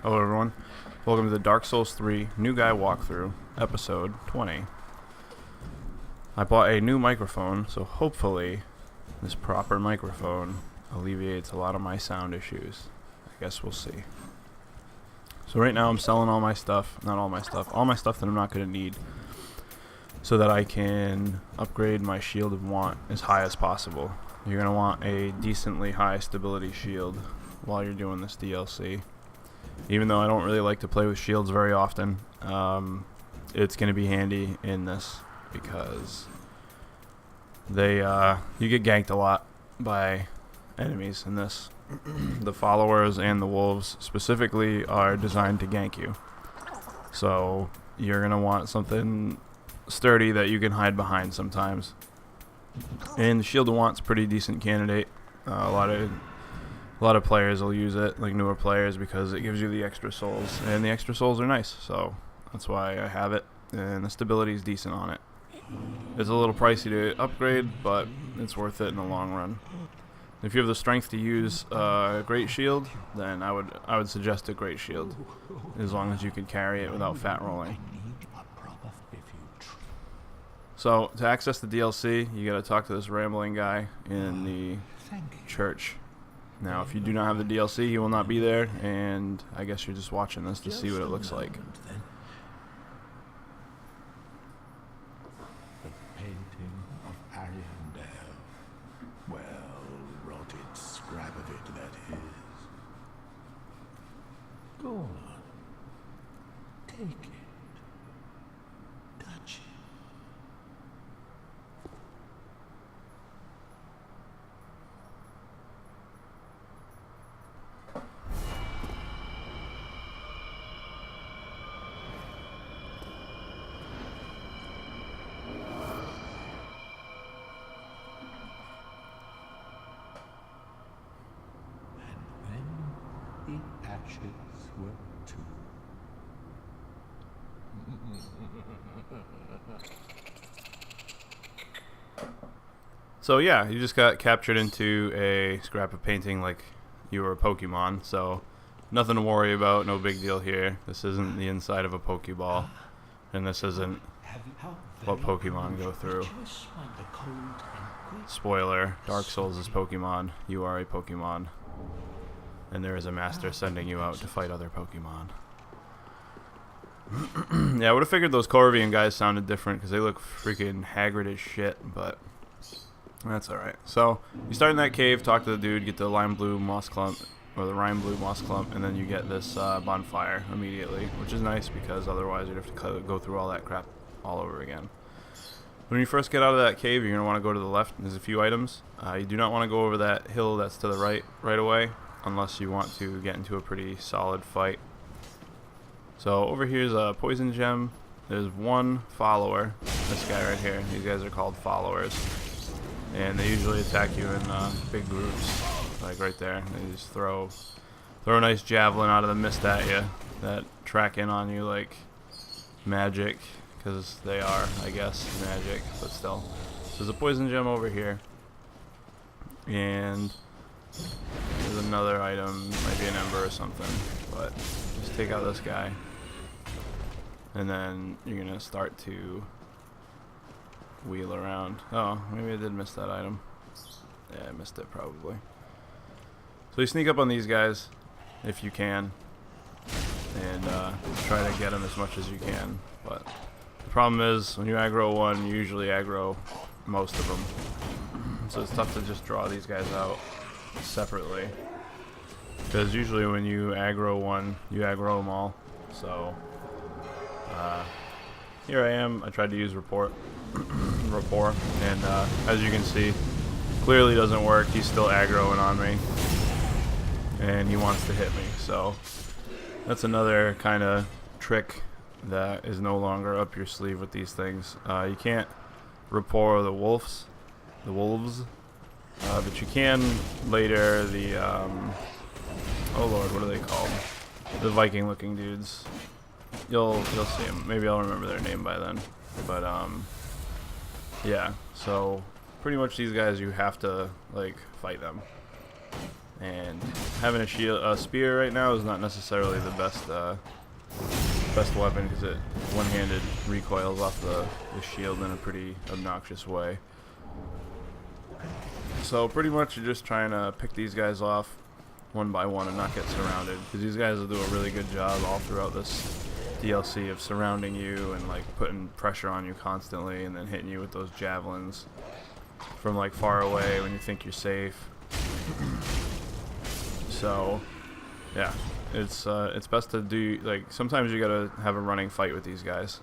Hello everyone, welcome to the Dark Souls 3 New Guy Walkthrough, episode 20. I bought a new microphone, so hopefully this proper microphone alleviates a lot of my sound issues. I guess we'll see. So right now I'm selling all my stuff, all my stuff that I'm not going to need, so that I can upgrade my shield of want as high as possible. You're going to want a decently high stability shield while you're doing this DLC. Even though I don't really like to play with shields very often, it's going to be handy in this because you get ganked a lot by enemies in this. The followers and the wolves specifically are designed to gank you. So you're going to want something sturdy that you can hide behind sometimes. And the Shield of Want's a pretty decent candidate. A lot of players will use it, like newer players, because it gives you the extra souls, and the extra souls are nice, so that's why I have it, and the stability is decent on it. It's a little pricey to upgrade, but it's worth it in the long run. If you have the strength to use a Great Shield, then I would suggest a Great Shield, as long as you can carry it without fat rolling. So to access the DLC, you gotta talk to this rambling guy in the church. Now, if you do not have the DLC, he will not be there, and I guess you're just watching this to see what it looks like. The painting of Ariandel. Well-rotted scrap of it, that is. Go on. Take it. Touch it. The ashes were too. So yeah, you just got captured into a scrap of painting like you were a Pokemon, so nothing to worry about, no big deal here. This isn't the inside of a Pokeball, and this isn't what Pokemon go through. Spoiler, Dark Souls is Pokemon, you are a Pokemon. And there is a master sending you out to fight other Pokemon. Yeah, I would have figured those Corvian guys sounded different because they look freaking haggard as shit, but that's alright. So, you start in that cave, talk to the dude, get the lime blue moss clump, or the rime blue moss clump, and then you get this bonfire immediately, which is nice because otherwise you'd have to go through all that crap all over again. When you first get out of that cave, you're going to want to go to the left. There's a few items. You do not want to go over that hill that's to the right away, unless you want to get into a pretty solid fight. So over here's a poison gem. There's one follower, this guy right here. These guys are called followers, and they usually attack you in big groups, like right there. They just throw a nice javelin out of the mist at you that track in on you like magic, because they are, I guess, magic, but still. So there's a poison gem over here, and there's another item, might be an ember or something, but just take out this guy, and then you're gonna start to wheel around. Oh, maybe I did miss that item. Yeah, I missed it probably. So you sneak up on these guys if you can, and try to get them as much as you can, but the problem is when you aggro one, you usually aggro most of them, so it's tough to just draw these guys out separately, because usually when you aggro one, you aggro them all. So here I am. I tried to use rapport, and as you can see, clearly doesn't work. He's still aggroing on me, and he wants to hit me. So that's another kind of trick that is no longer up your sleeve with these things. You can't rapport the wolves, but you can later the oh lord, what are they called? The Viking-looking dudes. You'll see them. Maybe I'll remember their name by then. But yeah. So pretty much these guys, you have to like fight them. And having a spear right now is not necessarily the best weapon, because it one-handed recoils off the shield in a pretty obnoxious way. So pretty much you're just trying to pick these guys off one by one and not get surrounded, because these guys will do a really good job all throughout this DLC of surrounding you and like putting pressure on you constantly, and then hitting you with those javelins from like far away when you think you're safe. So yeah, it's best to do, like, sometimes you gotta have a running fight with these guys.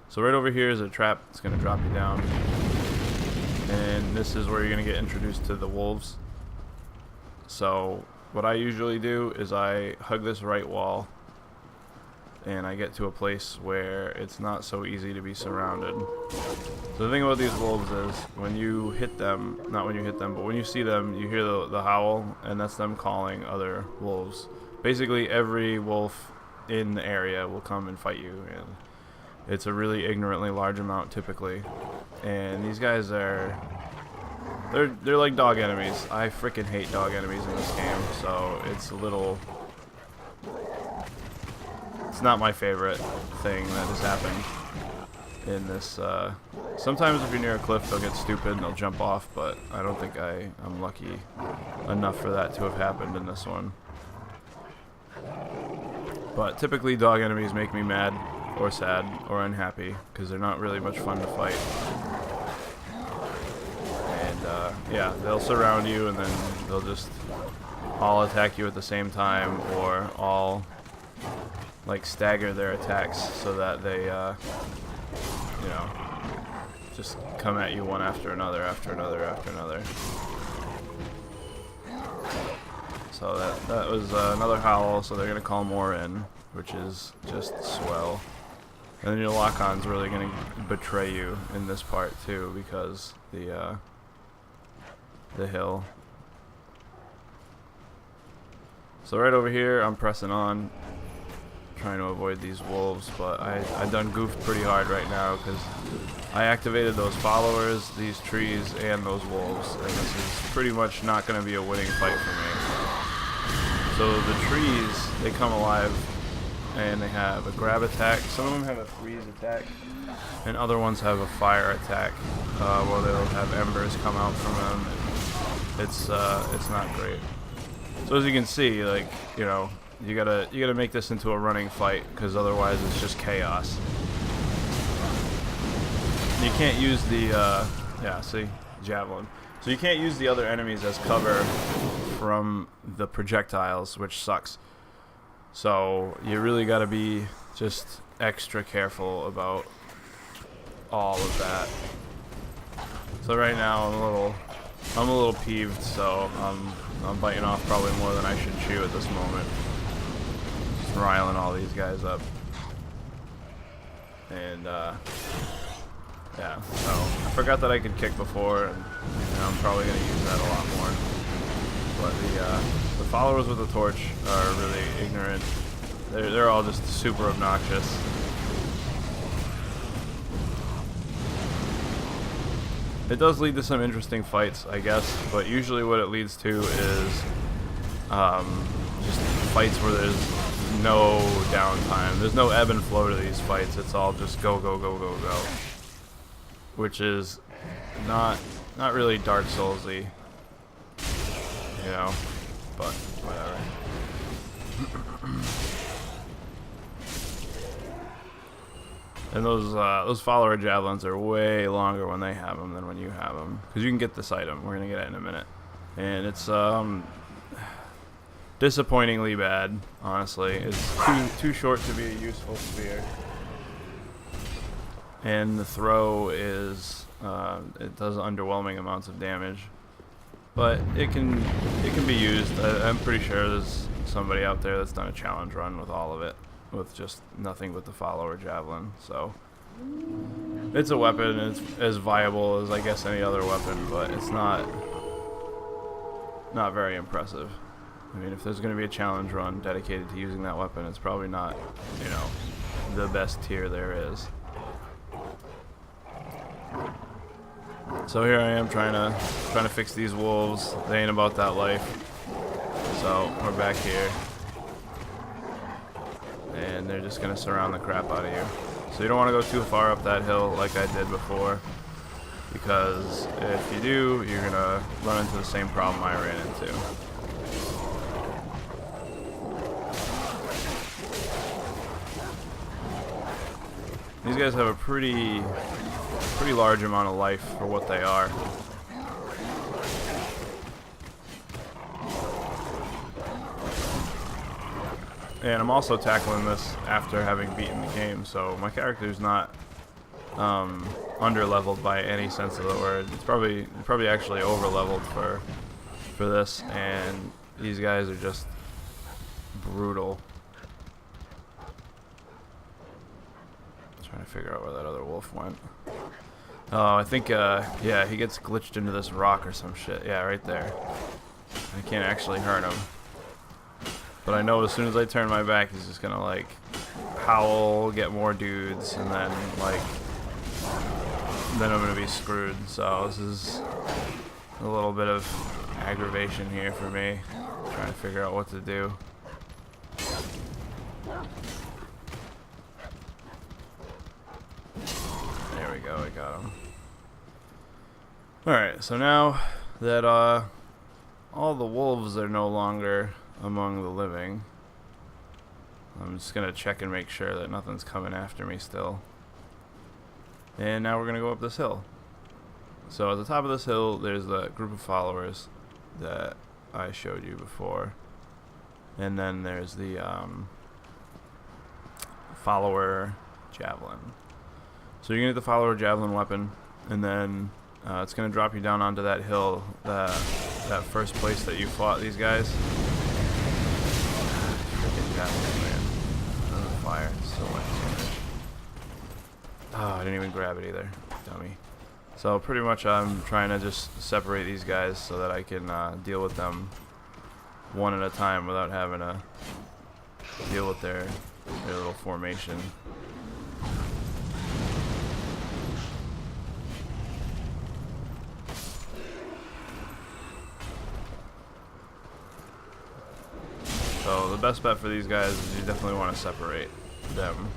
So right over here is a trap. It's gonna drop you down, and this is where you're gonna get introduced to the wolves. So what I usually do is I hug this right wall, and I get to a place where it's not so easy to be surrounded. So the thing about these wolves is, when you hit them, not when you hit them, but when you see them, you hear the howl, and that's them calling other wolves. Basically every wolf in the area will come and fight you, and it's a really ignorantly large amount typically. And these guys are, they're like dog enemies. I freaking hate dog enemies in this game, so it's a little, it's not my favorite thing that has happened in this. Sometimes if you're near a cliff, they'll get stupid and they'll jump off, but I don't think I'm lucky enough for that to have happened in this one. But typically dog enemies make me mad or sad or unhappy, because they're not really much fun to fight. And yeah, they'll surround you, and then they'll just all attack you at the same time, or all like stagger their attacks so that they you know, just come at you one after another after another after another. So that was another howl, so they're gonna call more in, which is just swell. And then your lock-on's really gonna betray you in this part too, because the hill. So right over here, I'm pressing on, trying to avoid these wolves, but I done goofed pretty hard right now, because I activated those followers, these trees, and those wolves, and this is pretty much not going to be a winning fight for me. So the trees, they come alive, and they have a grab attack. Some of them have a freeze attack, and other ones have a fire attack, where they'll have embers come out from them. It's not great. So as you can see, like, you know, you gotta make this into a running fight, because otherwise it's just chaos. You can't use the yeah, see, javelin. So you can't use the other enemies as cover from the projectiles, which sucks. So you really gotta be just extra careful about all of that. So right now I'm a little peeved, so I'm biting off probably more than I should chew at this moment. Just riling all these guys up. And yeah, so I forgot that I could kick before, and I'm probably gonna use that a lot more. But the followers with the torch are really ignorant. They're all just super obnoxious. It does lead to some interesting fights, I guess, but usually what it leads to is just fights where there's no downtime. There's no ebb and flow to these fights. It's all just go, go, go, go, go. Which is not really Dark Souls-y, you know, but whatever. And those follower javelins are way longer when they have them than when you have them, because you can get this item. We're gonna get it in a minute, and it's disappointingly bad. Honestly, it's too short to be a useful spear, and the throw is it does underwhelming amounts of damage, but it can be used. I'm pretty sure there's somebody out there that's done a challenge run with all of it, with just nothing but the follower javelin. So it's a weapon. It's as viable as I guess any other weapon, but it's not very impressive. I mean, if there's going to be a challenge run dedicated to using that weapon, it's probably not, you know, the best tier there is. So here I am trying to fix these wolves. They ain't about that life. So we're back here. And they're just going to surround the crap out of you. So you don't want to go too far up that hill like I did before. Because if you do, you're going to run into the same problem I ran into. These guys have a pretty large amount of life for what they are. And I'm also tackling this after having beaten the game, so my character's not under-leveled by any sense of the word. It's probably actually over-leveled for this, and these guys are just brutal. Trying to figure out where that other wolf went. Oh, I think, yeah, he gets glitched into this rock or some shit. Yeah, right there. I can't actually hurt him. But I know as soon as I turn my back, he's just gonna, like, howl, get more dudes, and then, like, then I'm gonna be screwed. So this is a little bit of aggravation here for me. Trying to figure out what to do. There we go, I got him. Alright, so now that all the wolves are no longer among the living, I'm just gonna check and make sure that nothing's coming after me still. And now we're gonna go up this hill. So at the top of this hill there's the group of followers that I showed you before, and then there's the follower javelin. So you're gonna get the follower javelin weapon, and then it's gonna drop you down onto that hill, that first place that you fought these guys. Freaking javelin, man! On the fire, so much damage. Oh, I didn't even grab it either, dummy. So pretty much I'm trying to just separate these guys so that I can deal with them one at a time without having to deal with their little formation. So the best bet for these guys is you definitely want to separate them.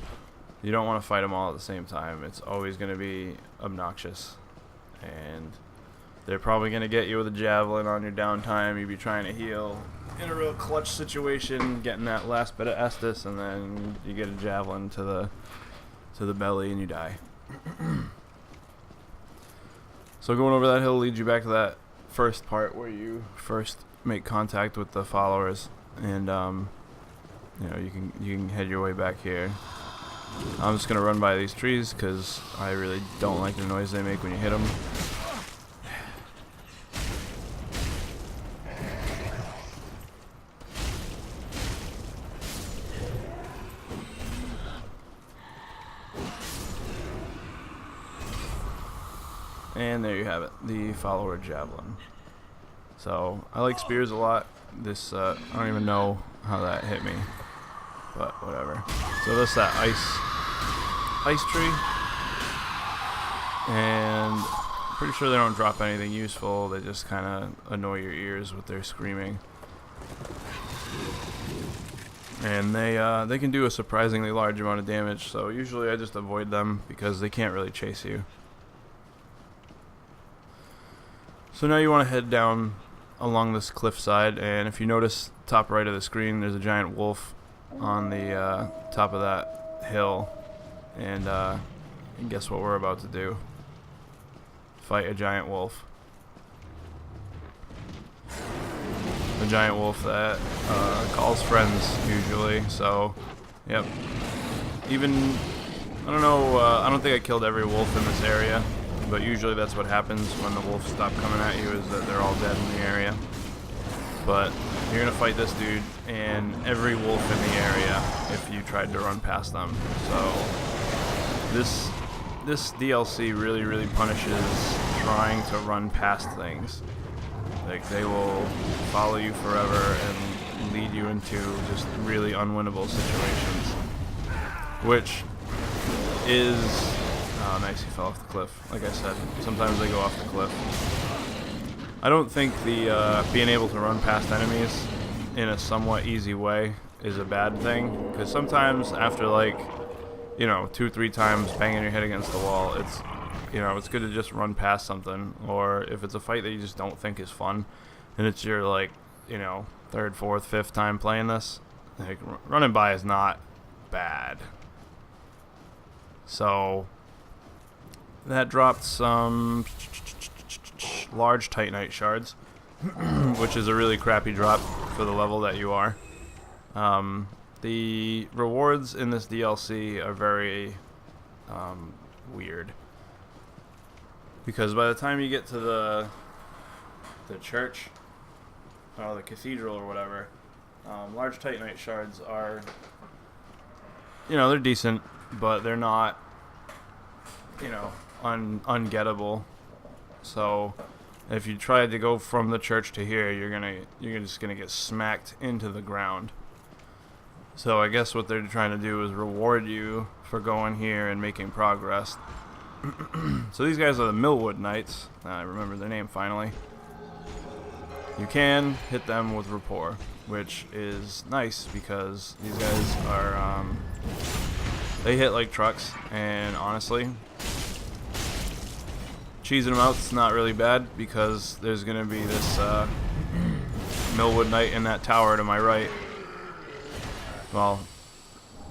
You don't want to fight them all at the same time. It's always going to be obnoxious. And they're probably going to get you with a javelin on your downtime. You'd be trying to heal in a real clutch situation, getting that last bit of Estus, and then you get a javelin to the belly and you die. So going over that hill leads you back to that first part where you first make contact with the followers. And you know, you can head your way back here. I'm just gonna run by these trees because I really don't like the noise they make when you hit them. And there you have it, the follower javelin. So I like spears a lot. This I don't even know how that hit me, but whatever. So that's that ice tree, and pretty sure they don't drop anything useful. They just kind of annoy your ears with their screaming, and they can do a surprisingly large amount of damage. So usually I just avoid them because they can't really chase you. So now you want to head down along this cliffside, and if you notice top right of the screen, there's a giant wolf on the top of that hill, and guess what we're about to do? Fight a giant wolf. A giant wolf that calls friends usually. So, yep. Even I don't know. I don't think I killed every wolf in this area. But usually that's what happens when the wolves stop coming at you, is that they're all dead in the area. But you're going to fight this dude and every wolf in the area if you tried to run past them. So this DLC really punishes trying to run past things. Like, they will follow you forever and lead you into just really unwinnable situations. Which is... Oh, nice, he fell off the cliff. Like I said, sometimes they go off the cliff. I don't think the being able to run past enemies in a somewhat easy way is a bad thing, because sometimes after like, you know, 2-3 times banging your head against the wall, it's, you know, it's good to just run past something. Or if it's a fight that you just don't think is fun, and it's your like, you know, 3rd, 4th, 5th time playing this, like running by is not bad. So that dropped some large Titanite shards, which is a really crappy drop for the level that you are. The rewards in this DLC are very weird, because by the time you get to the church, or the cathedral or whatever, large Titanite shards are, you know, they're decent, but they're not, you know, ungettable. So if you try to go from the church to here, you're just gonna get smacked into the ground. So I guess what they're trying to do is reward you for going here and making progress. So these guys are the Millwood Knights. I remember their name finally. You can hit them with rapport, which is nice because these guys are, they hit like trucks, and honestly, cheesing them out is not really bad, because there's going to be this Millwood Knight in that tower to my right. Well,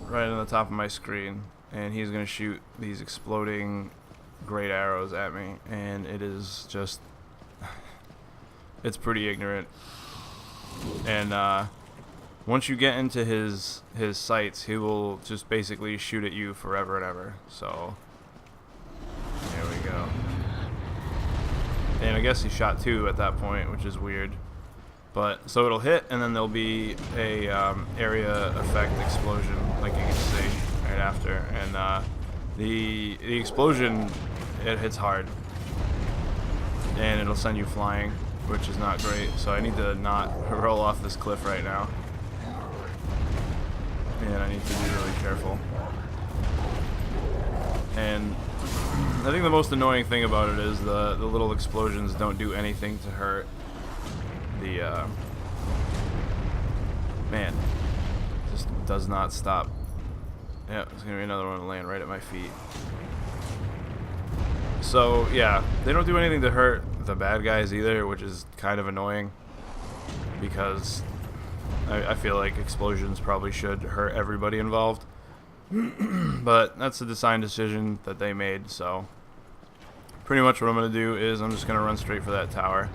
right on the top of my screen, and he's going to shoot these exploding great arrows at me, and it is just, it's pretty ignorant. And once you get into his sights, he will just basically shoot at you forever and ever. So there we go. And I guess he shot 2 at that point, which is weird. But so it'll hit, and then there'll be a area effect explosion, like you can see right after. And the explosion, it hits hard, and it'll send you flying, which is not great. So I need to not roll off this cliff right now, and I need to be really careful. And I think the most annoying thing about it is the little explosions don't do anything to hurt the man. Just does not stop. Yeah, there's gonna be another one land right at my feet. So yeah, they don't do anything to hurt the bad guys either, which is kind of annoying, because I feel like explosions probably should hurt everybody involved. But that's a design decision that they made. So pretty much what I'm going to do is I'm just going to run straight for that tower,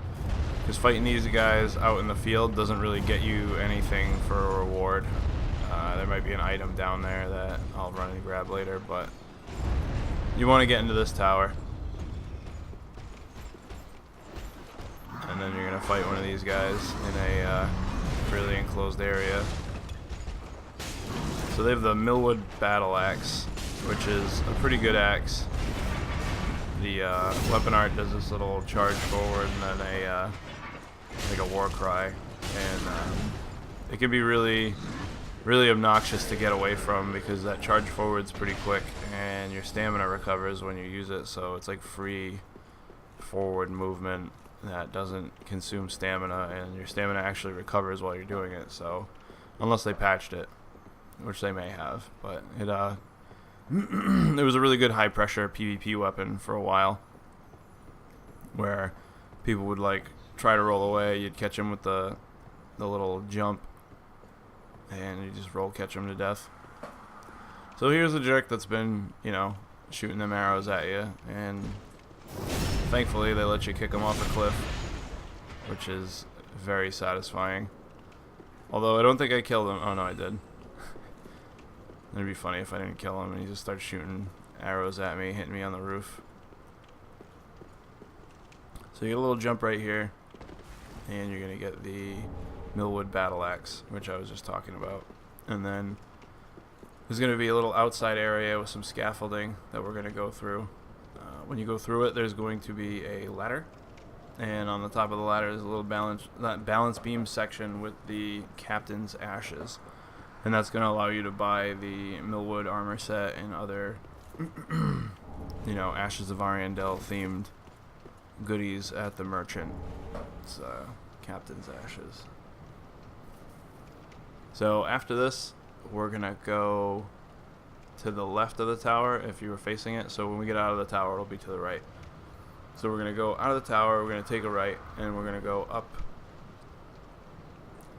because fighting these guys out in the field doesn't really get you anything for a reward. There might be an item down there that I'll run and grab later, but you want to get into this tower, and then you're going to fight one of these guys in a really enclosed area. So they have the Millwood Battle Axe, which is a pretty good axe. The weapon art does this little charge forward and then a like a war cry, and it can be really obnoxious to get away from, because that charge forward's pretty quick and your stamina recovers when you use it. So it's like free forward movement that doesn't consume stamina, and your stamina actually recovers while you're doing it. So unless they patched it, which they may have, but it it was a really good high pressure PvP weapon for a while, where people would like try to roll away, you'd catch them with the little jump, and you just catch them to death. So here's a jerk that's been, you know, shooting them arrows at you, and thankfully they let you kick them off a cliff, which is very satisfying. Although I don't think I killed him. Oh no, I did. It'd be funny if I didn't kill him and he just starts shooting arrows at me, hitting me on the roof. So you get a little jump right here, and you're gonna get the Millwood Battle Axe, which I was just talking about. And then there's gonna be a little outside area with some scaffolding that we're gonna go through. When you go through it, there's going to be a ladder, and on the top of the ladder is a little balance beam section with the captain's ashes. And that's going to allow you to buy the Millwood armor set and other, you know, Ashes of Ariandel themed goodies at the merchant. It's Captain's Ashes. So after this, we're going to go to the left of the tower if you were facing it. So when we get out of the tower, it'll be to the right. So we're going to go out of the tower, we're going to take a right, and we're going to go up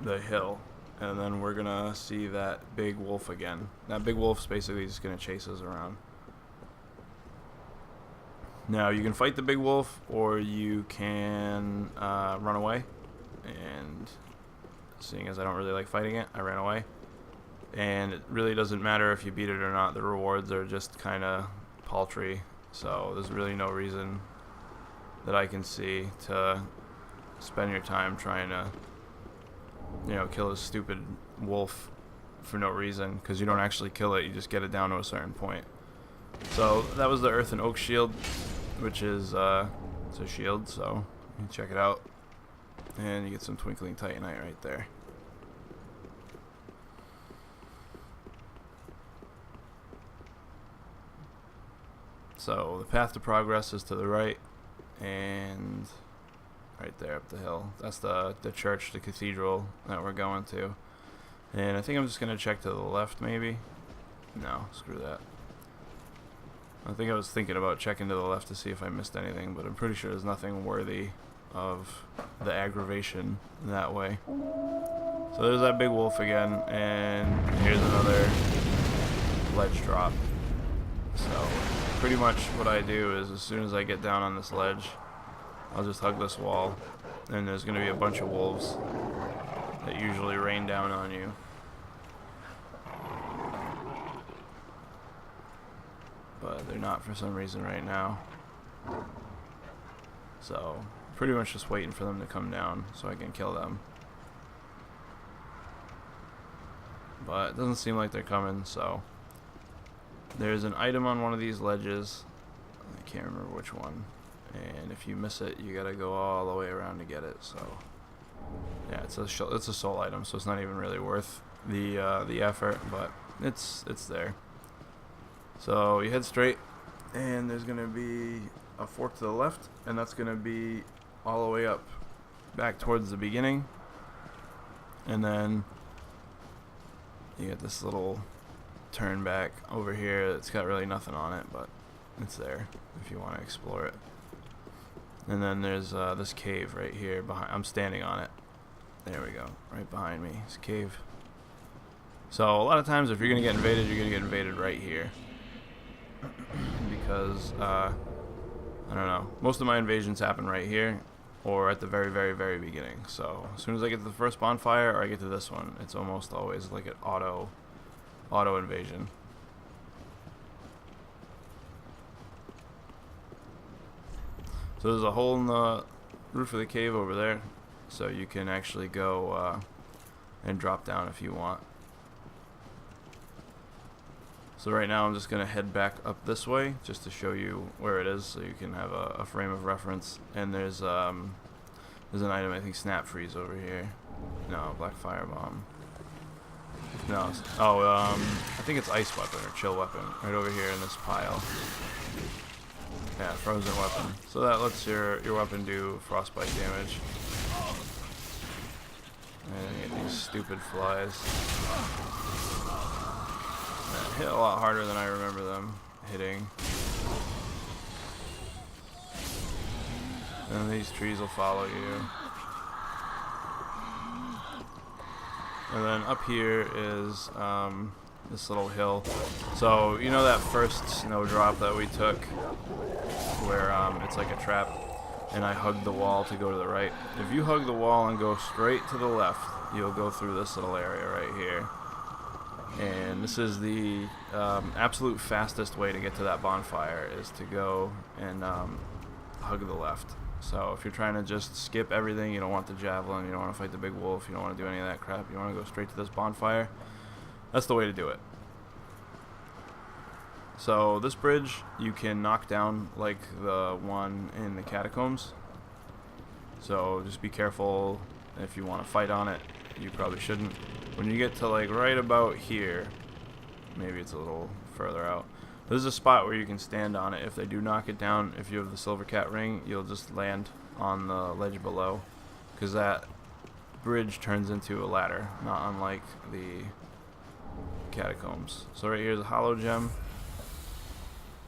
the hill. And then we're going to see that big wolf again. That big wolf's basically just going to chase us around. Now, you can fight the big wolf, or you can run away. And seeing as I don't really like fighting it, I ran away. And it really doesn't matter if you beat it or not. The rewards are just kind of paltry. So there's really no reason that I can see to spend your time trying to, you know, kill a stupid wolf for no reason, because you don't actually kill it, you just get it down to a certain point. So that was the Earth and Oak Shield, which is it's a shield, so you can check it out, and you get some twinkling titanite right there. So the path to progress is to the right, and right there up the hill. That's the church, the cathedral that we're going to. And I think I'm just going to check to the left, maybe. No, screw that. I think I was thinking about checking to the left to see if I missed anything, but I'm pretty sure there's nothing worthy of the aggravation that way. So there's that big wolf again, and here's another ledge drop. So pretty much what I do is as soon as I get down on this ledge, I'll just hug this wall, and there's going to be a bunch of wolves that usually rain down on you. But they're not for some reason right now. So pretty much just waiting for them to come down so I can kill them. But it doesn't seem like they're coming, so there's an item on one of these ledges. I can't remember which one. And if you miss it, you gotta go all the way around to get it. So yeah, it's a soul item, so it's not even really worth the effort, but it's there. So you head straight, and there's gonna be a fork to the left, and that's gonna be all the way up back towards the beginning. And then you get this little turn back over here. It's got really nothing on it, but it's there if you want to explore it. And then there's this cave right here behind. I'm standing on it. There we go, right behind me. It's a cave. So a lot of times, if you're gonna get invaded, you're gonna get invaded right here, because I don't know. Most of my invasions happen right here, or at the very, very, very beginning. So as soon as I get to the first bonfire, or I get to this one, it's almost always like an auto invasion. So there's a hole in the roof of the cave over there, so you can actually go and drop down if you want. So right now I'm just going to head back up this way just to show you where it is, so you can have a frame of reference. And there's an item, I think snap freeze over here. No, black fire bomb. No, I think it's ice weapon or chill weapon right over here in this pile. Yeah, frozen weapon. So that lets your weapon do frostbite damage. And you get these stupid flies that hit a lot harder than I remember them hitting. And these trees will follow you. And then up here is this little hill. So you know that first snowdrop that we took, where it's like a trap, and I hugged the wall to go to the right. If you hug the wall and go straight to the left, you'll go through this little area right here. And this is the absolute fastest way to get to that bonfire, is to go and hug the left. So if you're trying to just skip everything, you don't want the javelin, you don't want to fight the big wolf, you don't want to do any of that crap, you want to go straight to this bonfire, that's the way to do it. So this bridge you can knock down like the one in the catacombs. So just be careful if you want to fight on it. You probably shouldn't. When you get to like right about here, maybe it's a little further out, there's a spot where you can stand on it. If they do knock it down, if you have the silver cat ring, you'll just land on the ledge below, because that bridge turns into a ladder, not unlike the catacombs. So right here is a hollow gem.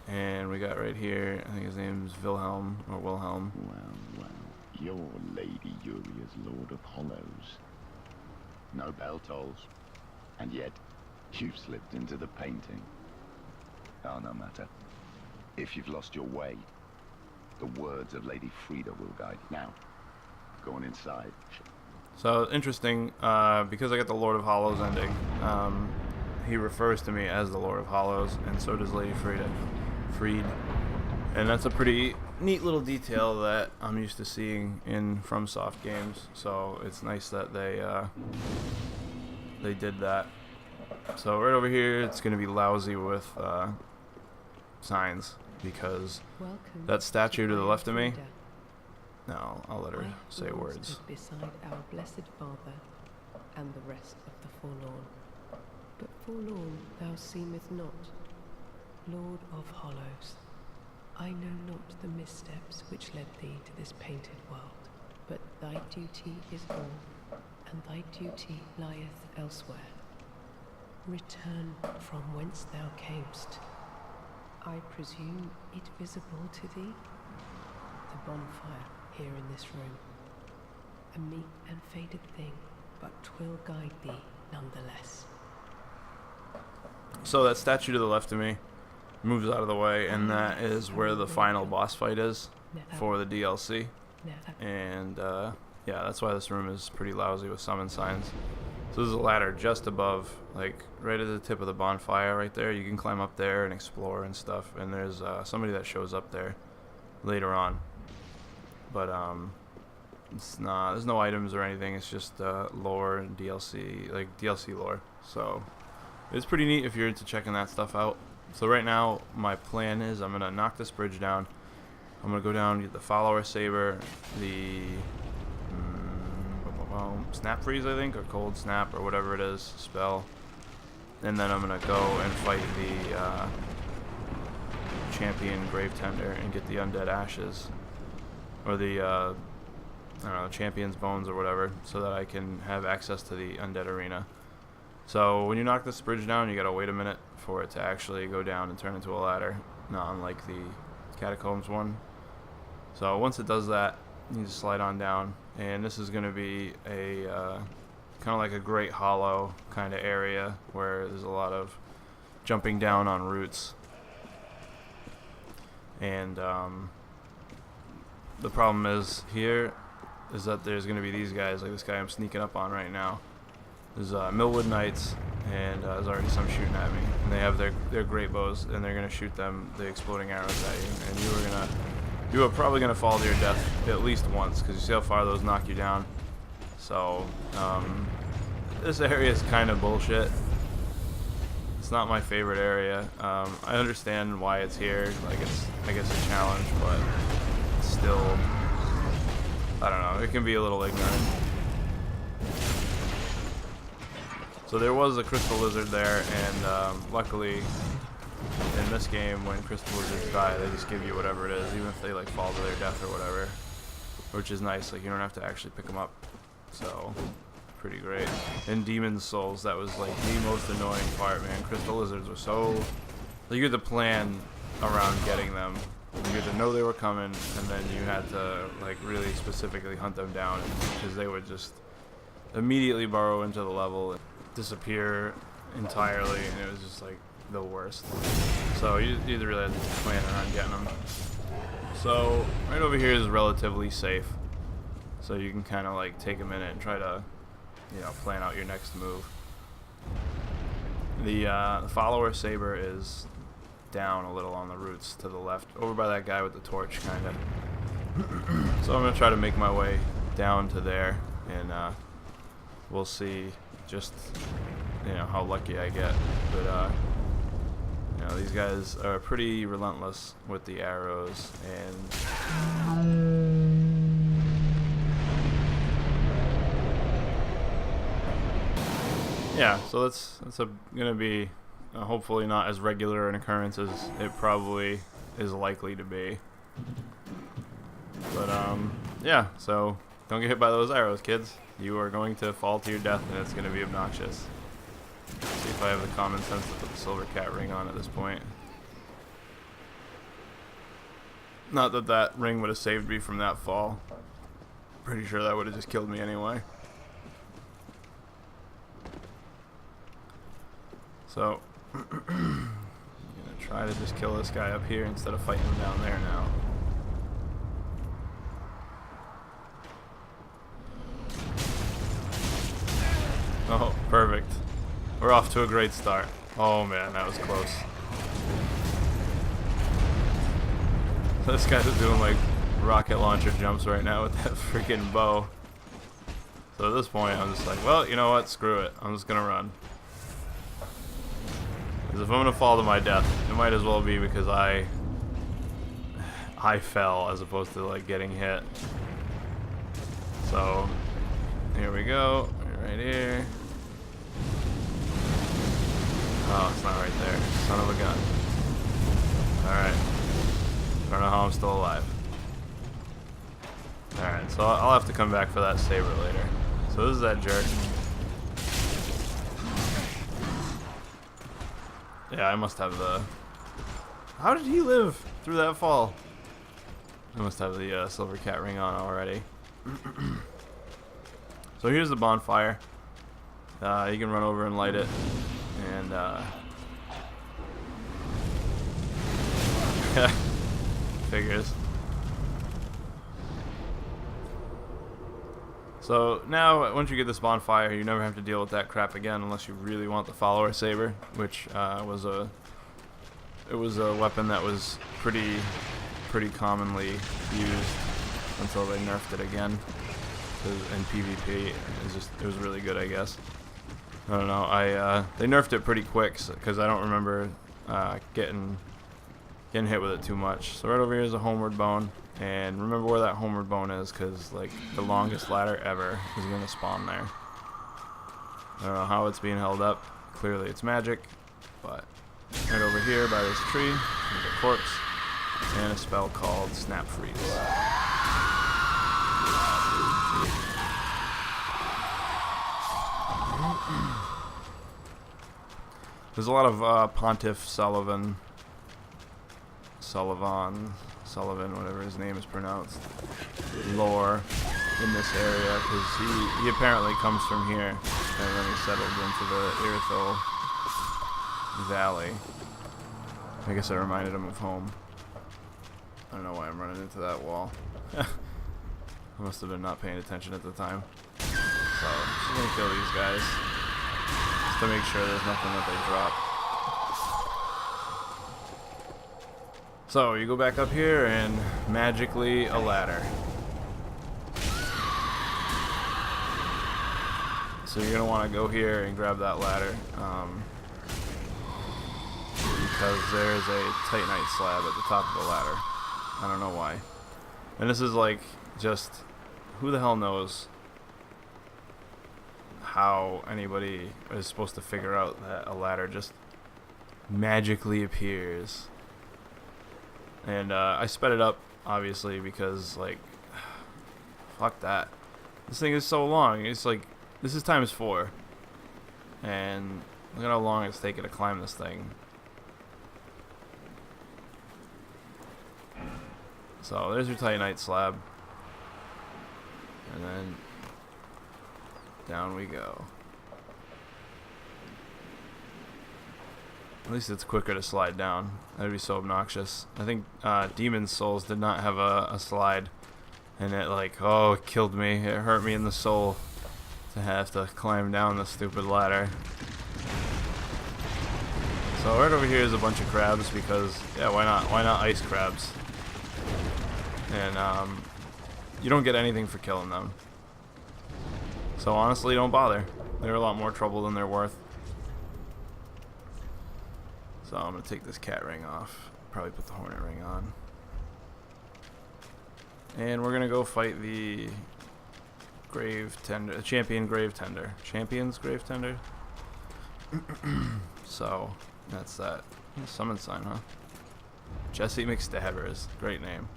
And we got right here, I think his name's Wilhelm, or Wilhelm. Well, you're Lady Uria's Lord of Hollows. No bell tolls, and yet you've slipped into the painting. Oh, no matter. If you've lost your way, the words of Lady Frida will guide. Now, go on inside. So, interesting, because I got the Lord of Hollows ending, he refers to me as the Lord of Hollows, and so does Lady Freed. And that's a pretty neat little detail that I'm used to seeing in FromSoft games, so it's nice that they did that. So right over here, it's going to be lousy with signs, because that statue to the left of me, no, I'll let her say words. Beside our blessed Father and the rest of the forlorn. But forlorn thou seemeth not, Lord of Hollows. I know not the missteps which led thee to this painted world, but thy duty is all, and thy duty lieth elsewhere. Return from whence thou camest. I presume it visible to thee? The bonfire here in this room. A meek and faded thing, but 'twill guide thee nonetheless. So that statue to the left of me moves out of the way, and that is where the final boss fight is for the DLC. And yeah, that's why this room is pretty lousy with summon signs. So there's a ladder just above, like right at the tip of the bonfire right there. You can climb up there and explore and stuff, and there's somebody that shows up there later on. But it's not, there's no items or anything, it's just lore and DLC, like DLC lore. So it's pretty neat if you're into checking that stuff out. So right now, my plan is I'm going to knock this bridge down. I'm going to go down and get the Follower Saber, the Snap Freeze, I think, or Cold Snap, or whatever it is, spell. And then I'm going to go and fight the Champion Grave Tender and get the Undead Ashes. Or the, I don't know, Champion's Bones or whatever, so that I can have access to the Undead Arena. So when you knock this bridge down, you gotta wait a minute for it to actually go down and turn into a ladder, not unlike the Catacombs one. So once it does that, you just slide on down, and this is gonna be a kind of like a Great Hollow kind of area where there's a lot of jumping down on roots. And the problem is here is that there's gonna be these guys, like this guy I'm sneaking up on right now. There's Millwood Knights, and there's already some shooting at me. And they have their great bows, and they're gonna shoot the exploding arrows at you. And you are probably gonna fall to your death at least once, because you see how far those knock you down. So this area is kind of bullshit. It's not my favorite area. I understand why it's here. Like it's, I guess, a challenge, but it's still, I don't know. It can be a little ignorant. So there was a crystal lizard there, and luckily in this game, when crystal lizards die, they just give you whatever it is, even if they like fall to their death or whatever, which is nice. Like you don't have to actually pick them up, so pretty great. And demon souls, that was like the most annoying part, man. Crystal lizards were so, like, you had to plan around getting them. You had to know they were coming, and then you had to like really specifically hunt them down, because they would just immediately burrow into the level and disappear entirely, and it was just like the worst. So you either really had to plan around getting them. So right over here is relatively safe, so you can kind of like take a minute and try to, you know, plan out your next move. The Follower Saber is down a little on the roots to the left, over by that guy with the torch, kind of. So I'm gonna try to make my way down to there, and we'll see just, you know, how lucky I get. But you know, these guys are pretty relentless with the arrows, and yeah, so that's gonna be hopefully not as regular an occurrence as it probably is likely to be. But yeah, so don't get hit by those arrows, kids. You are going to fall to your death, and it's going to be obnoxious. Let's see if I have the common sense to put the silver cat ring on at this point. Not that that ring would have saved me from that fall. Pretty sure that would have just killed me anyway. So, I'm gonna try to just kill this guy up here instead of fighting him down there now. Oh, perfect. We're off to a great start. Oh man, that was close. This guy's doing like rocket launcher jumps right now with that freaking bow. So at this point, I'm just like, well, you know what? Screw it. I'm just gonna run. Because if I'm gonna fall to my death, it might as well be because I fell as opposed to like getting hit. So here we go. Right here. Oh, it's not right there. Son of a gun. Alright. I don't know how I'm still alive. Alright, so I'll have to come back for that saber later. So this is that jerk. Yeah, I must have the... How did he live through that fall? I must have the silver cat ring on already. So here's the bonfire. You can run over and light it. And, figures. So now, once you get this bonfire, you never have to deal with that crap again unless you really want the follower saber, which was a weapon that was pretty commonly used until they nerfed it again. In PvP, it was really good, I guess. I don't know. They nerfed it pretty quick because I don't remember getting hit with it too much. So right over here is a homeward bone, and remember where that homeward bone is because like the longest ladder ever is gonna spawn there. I don't know how it's being held up. Clearly it's magic, but right over here by this tree, there's a corpse and a spell called Snap Freeze. There's a lot of Pontiff Sullivan, whatever his name is pronounced, lore in this area because he apparently comes from here and then he settled into the Ethereal Valley. I guess I reminded him of home. I don't know why I'm running into that wall. I must have been not paying attention at the time. So I'm just gonna kill these guys just to make sure there's nothing that they drop. So you go back up here and magically a ladder. So you're gonna want to go here and grab that ladder because there's a Titanite Slab at the top of the ladder. I don't know why. And this is like just who the hell knows how anybody is supposed to figure out that a ladder just magically appears. And I sped it up obviously because like fuck that. This thing is so long. It's like this is times 4. And look at how long it's taking to climb this thing. So there's your Titanite Slab. And then down we go. At least it's quicker to slide down. That'd be so obnoxious. I think Demon Souls did not have a slide. And it like, oh, it killed me. It hurt me in the soul to have to climb down the stupid ladder. So right over here is a bunch of crabs because, yeah, why not? Why not ice crabs? And you don't get anything for killing them. So honestly, don't bother. They're a lot more trouble than they're worth. So I'm going to take this cat ring off. Probably put the hornet ring on. And we're going to go fight the Grave Tender, the Champion Grave Tender. Champion's Grave Tender? So, that's that. Summon sign, huh? Jesse McStabbers. Great name.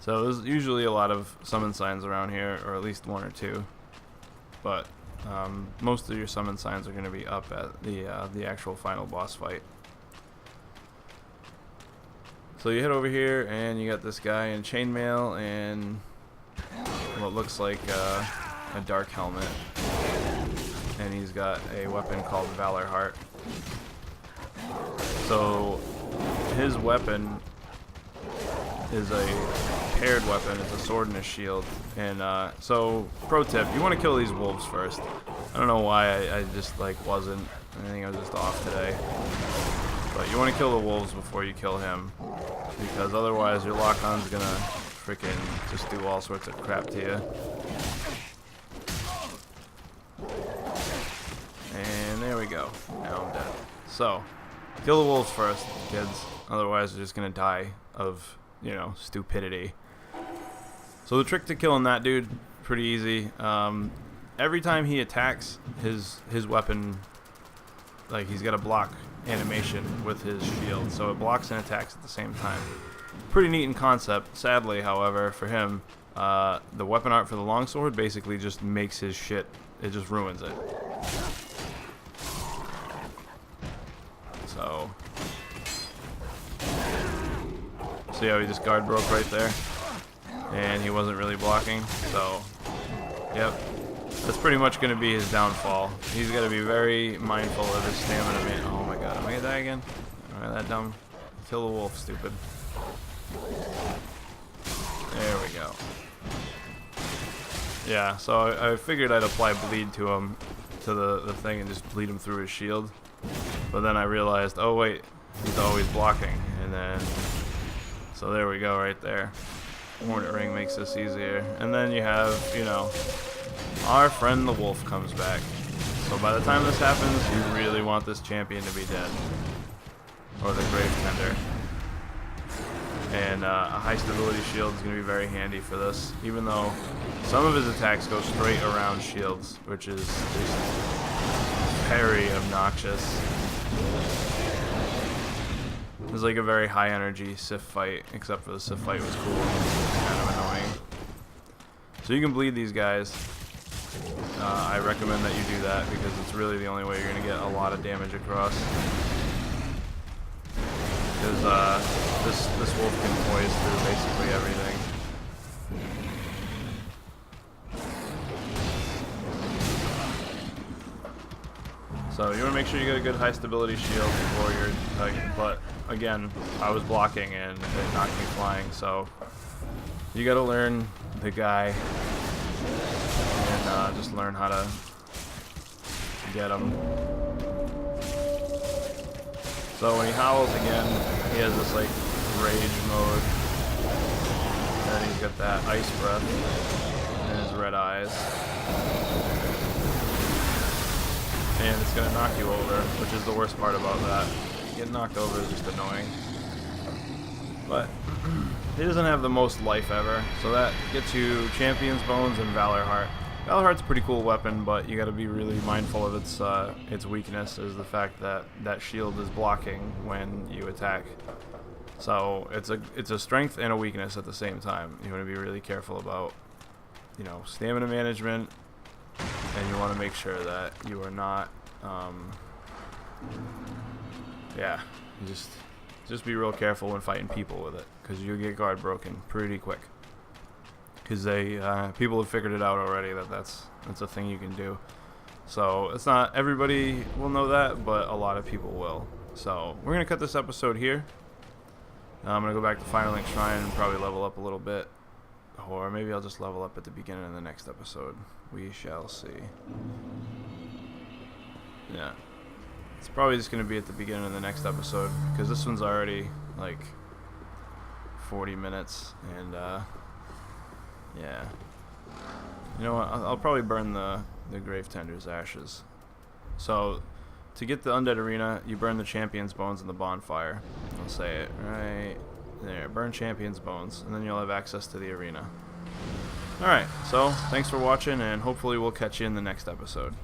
So there's usually a lot of summon signs around here, or at least 1 or 2. but most of your summon signs are going to be up at the actual final boss fight. So you head over here, and you got this guy in chainmail and what looks like a dark helmet, and he's got a weapon called Valorheart. So his weapon is a paired weapon. It's a sword and a shield. And so, pro tip: you want to kill these wolves first. I don't know why I just like wasn't. I think I was just off today. But you want to kill the wolves before you kill him, because otherwise your lock-on's gonna freaking just do all sorts of crap to you. And there we go. Now I'm dead. So, kill the wolves first, kids. Otherwise you're just gonna die of, you know, stupidity. So the trick to killing that dude, pretty easy. Every time he attacks, his weapon, like, he's got a block animation with his shield, so it blocks and attacks at the same time. Pretty neat in concept. Sadly, however, for him, the weapon art for the longsword basically just makes his shit, it just ruins it. So, see how he just guard broke right there? And he wasn't really blocking, so, yep. That's pretty much going to be his downfall. He's got to be very mindful of his stamina. Man, oh my god, am I going to die again? Am I that dumb? Kill the wolf, stupid. There we go. Yeah, so I figured I'd apply bleed to him, to the thing, and just bleed him through his shield. But then I realized, oh wait, he's always blocking. And then, so there we go right there. Hornet Ring makes this easier. And then you have, you know, our friend the wolf comes back. So by the time this happens, you really want this champion to be dead. Or the Grave Tender. And a high stability shield is going to be very handy for this. Even though some of his attacks go straight around shields, which is just very obnoxious. It was like a very high energy Sif fight, except for the Sif fight was cool. It was kind of annoying. So you can bleed these guys. I recommend that you do that because it's really the only way you're going to get a lot of damage across. Because this wolf can poise through basically everything. So you want to make sure you get a good high stability shield before you're but again, I was blocking and it knocked me flying, so you got to learn the guy and just learn how to get him. So when he howls again, he has this like rage mode, and then he's got that ice breath and his red eyes. And it's going to knock you over, which is the worst part about that. Getting knocked over is just annoying. But he doesn't have the most life ever, so that gets you Champion's Bones and Valorheart. Valorheart's a pretty cool weapon, but you got to be really mindful of its weakness, is the fact that that shield is blocking when you attack. So it's a strength and a weakness at the same time. You want to be really careful about, you know, stamina management. And you want to make sure that you are not, yeah, just be real careful when fighting people with it, because you'll get guard broken pretty quick. Because people have figured it out already that that's a thing you can do. So it's not everybody will know that, but a lot of people will. So we're gonna cut this episode here. I'm gonna go back to Firelink Shrine and probably level up a little bit. Or maybe I'll just level up at the beginning of the next episode. We shall see. Yeah. It's probably just going to be at the beginning of the next episode, because this one's already, like, 40 minutes, and, yeah. You know what, I'll probably burn the Grave Tender's ashes. So, to get the Undead Arena, you burn the Champion's Bones in the bonfire. I'll say it right there. Burn Champion's Bones, and then you'll have access to the arena. Alright, so thanks for watching, and hopefully we'll catch you in the next episode.